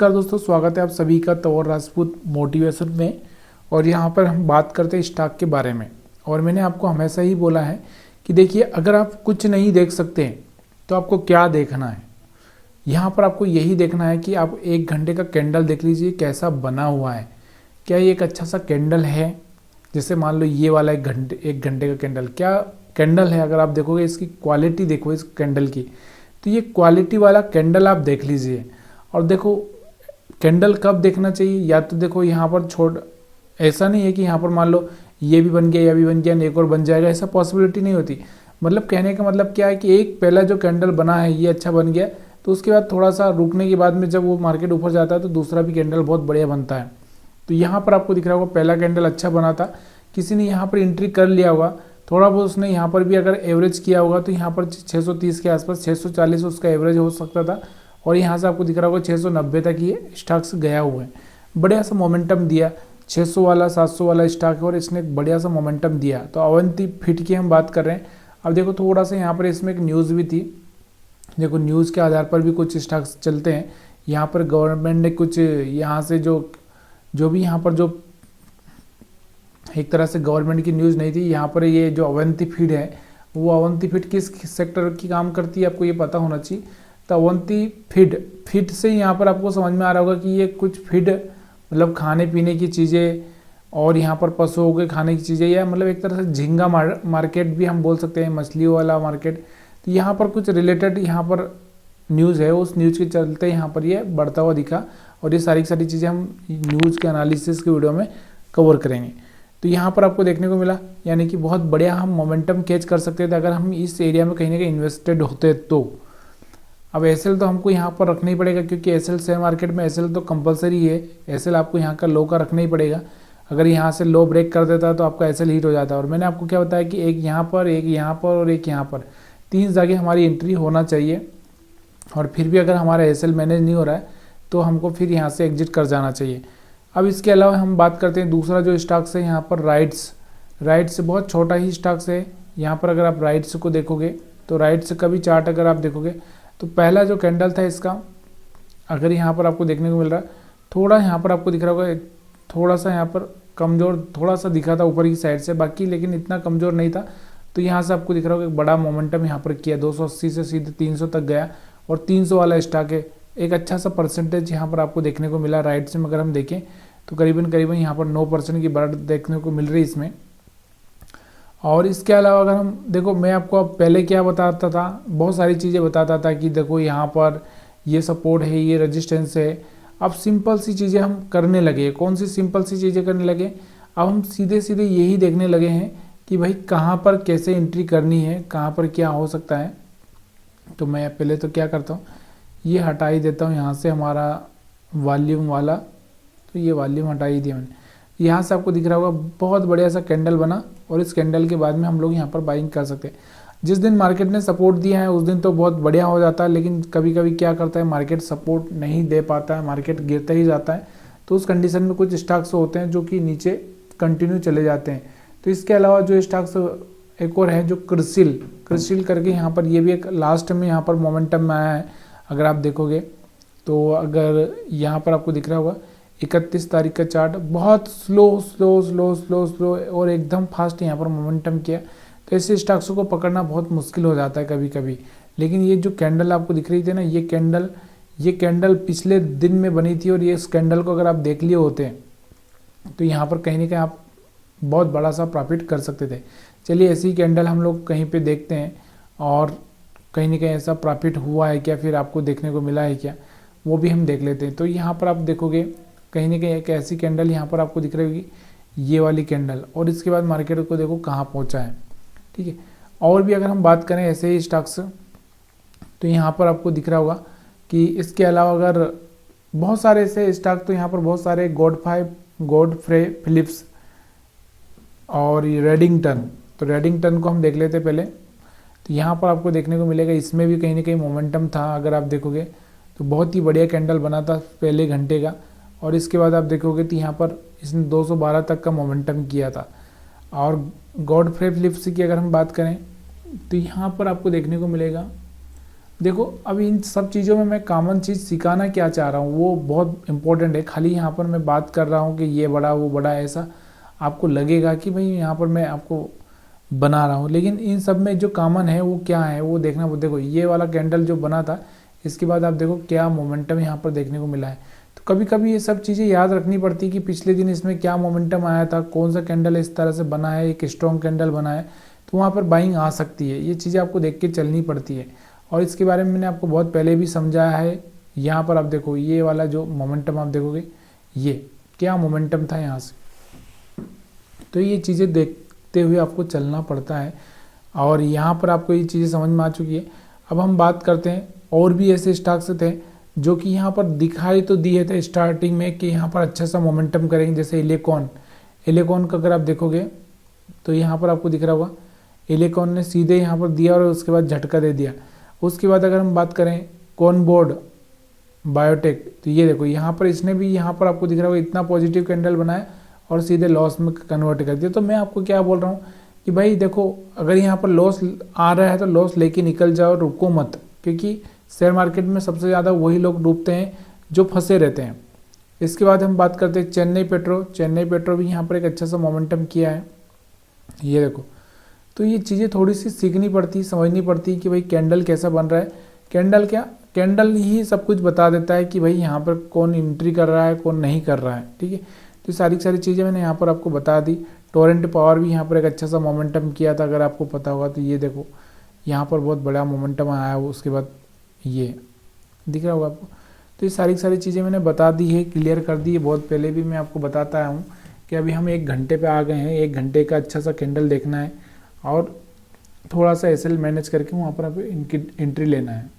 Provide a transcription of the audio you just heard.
नमस्कार दोस्तों, स्वागत है आप सभी का तौर राजपूत मोटिवेशन में। और यहाँ पर हम बात करते हैं स्टॉक के बारे में। और मैंने आपको हमेशा ही बोला है कि देखिए, अगर आप कुछ नहीं देख सकते हैं तो आपको क्या देखना है। यहाँ पर आपको यही देखना है कि आप 1 घंटे का कैंडल देख लीजिए कैसा बना हुआ है। क्या ये एक अच्छा सा कैंडल है? जैसे मान लो ये वाला 1 घंटे का कैंडल क्या कैंडल है। अगर आप देखोगे इसकी क्वालिटी देखो इस कैंडल की, तो ये क्वालिटी वाला कैंडल आप देख लीजिए। और देखो कैंडल कब देखना चाहिए, या तो देखो यहाँ पर ऐसा नहीं है कि यहाँ पर मान लो ये भी बन गया या भी बन गया एक और बन जाएगा, ऐसा पॉसिबिलिटी नहीं होती। मतलब कहने का मतलब क्या है कि एक पहला जो कैंडल बना है ये अच्छा बन गया, तो उसके बाद थोड़ा सा रुकने के बाद में जब वो मार्केट ऊपर जाता है तो दूसरा भी कैंडल बहुत बढ़िया बनता है। तो यहाँ पर आपको दिख रहा होगा पहला कैंडल अच्छा बना था, किसी ने यहाँ पर एंट्री कर लिया होगा, थोड़ा बहुत उसने यहाँ पर भी अगर एवरेज किया होगा तो यहाँ पर 630 के आसपास 640 उसका एवरेज हो सकता था। और यहाँ से आपको दिख रहा होगा 690 तक ये स्टॉक्स गया हुआ है। बढ़िया सा मोमेंटम दिया, 600 वाला 700 वाला स्टॉक है और इसने एक बढ़िया सा मोमेंटम दिया। तो अवंती फिट की हम बात कर रहे हैं। अब देखो थोड़ा सा यहाँ पर इसमें एक न्यूज़ भी थी। देखो न्यूज़ के आधार पर भी कुछ स्टॉक्स चलते हैं। यहाँ पर गवर्नमेंट ने कुछ यहाँ से जो भी यहाँ पर जो एक तरह से गवर्नमेंट की न्यूज़ नहीं थी, यहाँ पर ये जो अवंती फीड है वो अवंती फीड किस सेक्टर की काम करती है आपको ये पता होना चाहिए। तो अवंती फीड से यहाँ पर आपको समझ में आ रहा होगा कि ये कुछ फीड मतलब खाने पीने की चीज़ें और यहाँ पर पशुओं के खाने की चीज़ें, या मतलब एक तरह से झींगा मार्केट भी हम बोल सकते हैं, मछलियों वाला मार्केट। तो यहाँ पर कुछ रिलेटेड यहाँ पर न्यूज़ है, उस न्यूज़ के चलते यहाँ पर ये बढ़ता हुआ दिखा। और ये सारी चीज़ें हम न्यूज़ के एनालिसिस के वीडियो में कवर करेंगे। तो यहाँ पर आपको देखने को मिला, यानी कि बहुत बढ़िया हम मोमेंटम कैच कर सकते थे अगर हम इस एरिया में कहीं ना कहीं इन्वेस्टेड होते तो। अब एसएल तो हमको यहाँ पर रखना ही पड़ेगा, क्योंकि एसएल शेयर मार्केट में एसएल तो कंपलसरी है। एसएल आपको यहाँ का लो का रखना ही पड़ेगा। अगर यहाँ से लो ब्रेक कर देता तो आपका एसएल हिट हो जाता है। और मैंने आपको क्या बताया कि एक यहाँ पर, एक यहाँ पर और एक यहाँ पर, 3 जगह हमारी एंट्री होना चाहिए। और फिर भी अगर हमारा एसएल मैनेज नहीं हो रहा है तो हमको फिर यहाँ से एग्जिट कर जाना चाहिए। अब इसके अलावा हम बात करते हैं दूसरा जो स्टॉक्स है यहाँ पर राइट्स बहुत छोटा ही स्टॉक्स है। यहाँ पर अगर आप राइट्स को देखोगे तो राइट्स का भी चार्ट अगर आप देखोगे तो पहला जो कैंडल था इसका, अगर यहाँ पर आपको देखने को मिल रहा है, थोड़ा यहाँ पर आपको दिख रहा होगा थोड़ा सा यहाँ पर कमज़ोर थोड़ा सा दिखा था ऊपर की साइड से, बाकी लेकिन इतना कमज़ोर नहीं था। तो यहाँ से आपको दिख रहा होगा एक बड़ा मोमेंटम यहाँ पर किया, 280 से सीधे 300 तक गया। और 300 वाला स्टॉक है, एक अच्छा सा परसेंटेज यहाँ पर आपको देखने को मिला। राइट्स में अगर हम देखें तो करीबन यहाँ पर 9% की बढ़त देखने को मिल रही है इसमें। और इसके अलावा अगर हम देखो, मैं आपको अब पहले क्या बताता था, बहुत सारी चीज़ें बताता था कि देखो यहाँ पर ये सपोर्ट है, ये रेजिस्टेंस है। अब सिंपल सी चीज़ें हम करने लगे। कौन सी सिंपल सी चीज़ें करने लगे? अब हम सीधे सीधे यही देखने लगे हैं कि भाई कहाँ पर कैसे एंट्री करनी है, कहाँ पर क्या हो सकता है। तो मैं पहले तो क्या करता हूँ, ये हटा ही देता हूँ यहाँ से हमारा वॉल्यूम वाला। तो ये वॉल्यूम हटा ही दिया मैंने। यहाँ से आपको दिख रहा होगा बहुत बढ़िया सा कैंडल बना, और इस कैंडल के बाद में हम लोग यहाँ पर बाइंग कर सकते हैं। जिस दिन मार्केट ने सपोर्ट दिया है उस दिन तो बहुत बढ़िया हो जाता है, लेकिन कभी कभी क्या करता है मार्केट सपोर्ट नहीं दे पाता है, मार्केट गिरता ही जाता है। तो उस कंडीशन में कुछ स्टॉक्स होते हैं जो कि नीचे कंटिन्यू चले जाते हैं। तो इसके अलावा जो स्टॉक्स एक और है जो क्रिसिल करके, यहाँ पर ये भी एक लास्ट में यहाँ पर मोमेंटम में आया है। अगर आप देखोगे तो अगर यहाँ पर आपको दिख रहा होगा 31 तारीख का चार्ट, बहुत स्लो और एकदम फास्ट यहाँ पर मोमेंटम किया। तो ऐसे स्टॉक्स को पकड़ना बहुत मुश्किल हो जाता है कभी कभी। लेकिन ये जो कैंडल आपको दिख रही थी ना, ये कैंडल पिछले दिन में बनी थी, और ये इस कैंडल को अगर आप देख लिए होते तो यहाँ पर कहीं ना कहीं आप बहुत बड़ा सा प्रॉफिट कर सकते थे। चलिए ऐसी कैंडल हम लोग कहीं पे देखते हैं, और कहीं ना कहीं ऐसा प्रॉफिट हुआ है क्या, फिर आपको देखने को मिला है क्या, वो भी हम देख लेते हैं। तो यहाँ पर आप देखोगे कहीं ना कहीं एक ऐसी कैंडल यहाँ पर आपको दिख रही होगी, ये वाली कैंडल। और इसके बाद मार्केट को देखो कहाँ पहुँचा है, ठीक है। और भी अगर हम बात करें ऐसे ही स्टॉक्स, तो यहाँ पर आपको दिख रहा होगा कि इसके अलावा अगर बहुत सारे ऐसे स्टॉक, तो यहाँ पर बहुत सारे गॉडफ्रे फिलिप्स और रेडिंगटन। तो रेडिंगटन को हम देख लेते पहले। तो यहाँ पर आपको देखने को मिलेगा इसमें भी कहीं ना कहीं मोमेंटम था। अगर आप देखोगे तो बहुत ही बढ़िया कैंडल बना था पहले घंटे का, और इसके बाद आप देखोगे तो यहाँ पर इसने 212 तक का मोमेंटम किया था। और गॉडफ्रे फिलिप्स की अगर हम बात करें तो यहाँ पर आपको देखने को मिलेगा देखो अब इन सब चीज़ों में मैं कॉमन चीज़ सिखाना क्या चाह रहा हूँ वो बहुत इंपॉर्टेंट है। खाली यहाँ पर मैं बात कर रहा हूँ कि ये बड़ा वो बड़ा, ऐसा आपको लगेगा कि भाई यहाँ पर मैं आपको बना रहा हूँ, लेकिन इन सब में जो कॉमन है वो क्या है वो देखना। वो देखो ये वाला कैंडल जो बना था, इसके बाद आप देखो क्या मोमेंटम यहाँ पर देखने को मिला है। तो कभी कभी ये सब चीज़ें याद रखनी पड़ती है कि पिछले दिन इसमें क्या मोमेंटम आया था, कौन सा कैंडल इस तरह से बना है, एक स्ट्रॉन्ग कैंडल बना है, तो वहाँ पर बाइंग आ सकती है। ये चीज़ें आपको देख के चलनी पड़ती है और इसके बारे में मैंने आपको बहुत पहले भी समझाया है। यहाँ पर आप देखो ये वाला जो मोमेंटम आप देखोगे, ये क्या मोमेंटम था यहाँ से, तो ये चीज़ें देखते हुए आपको चलना पड़ता है और यहाँ पर आपको ये चीज़ें समझ में आ चुकी है। अब हम बात करते हैं और भी ऐसे स्टॉक्स थे जो कि यहाँ पर दिखाई तो दिए थे स्टार्टिंग में कि यहाँ पर अच्छा सा मोमेंटम करेंगे, जैसे इलेकॉन का अगर आप देखोगे तो यहाँ पर आपको दिख रहा होगा, इलेकॉन ने सीधे यहाँ पर दिया और उसके बाद झटका दे दिया। उसके बाद अगर हम बात करें कॉनबोर्ड बायोटेक, तो ये देखो यहाँ पर इसने भी यहाँ पर आपको दिख रहा होगा इतना पॉजिटिव कैंडल बनाया और सीधे लॉस में कन्वर्ट कर दिया। तो मैं आपको क्या बोल रहा हूँ कि भाई देखो अगर यहाँ पर लॉस आ रहा है तो लॉस लेके निकल जाओ, रुको मत, क्योंकि शेयर मार्केट में सबसे ज़्यादा वही लोग डूबते हैं जो फंसे रहते हैं। इसके बाद हम बात करते हैं चेन्नई पेट्रो भी यहाँ पर एक अच्छा सा मोमेंटम किया है, ये देखो। तो ये चीज़ें थोड़ी सी सीखनी पड़ती, समझनी पड़ती कि भाई कैंडल कैसा बन रहा है। कैंडल ही सब कुछ बता देता है कि भाई यहाँ पर कौन एंट्री कर रहा है कौन नहीं कर रहा है, ठीक है। तो सारी चीज़ें मैंने यहाँ पर आपको बता दी। टोरेंट पावर भी यहाँ पर एक अच्छा सा मोमेंटम किया था, अगर आपको पता होगा तो ये देखो यहाँ पर बहुत बड़ा मोमेंटम आया है। उसके बाद ये दिख रहा होगा आपको। तो ये सारी चीज़ें मैंने बता दी है, क्लियर कर दी है। बहुत पहले भी मैं आपको बताता आया हूँ कि अभी हम 1 घंटे पे आ गए हैं, 1 घंटे का अच्छा सा कैंडल देखना है और थोड़ा सा एसएल मैनेज करके वहाँ पर आप इनकी एंट्री लेना है।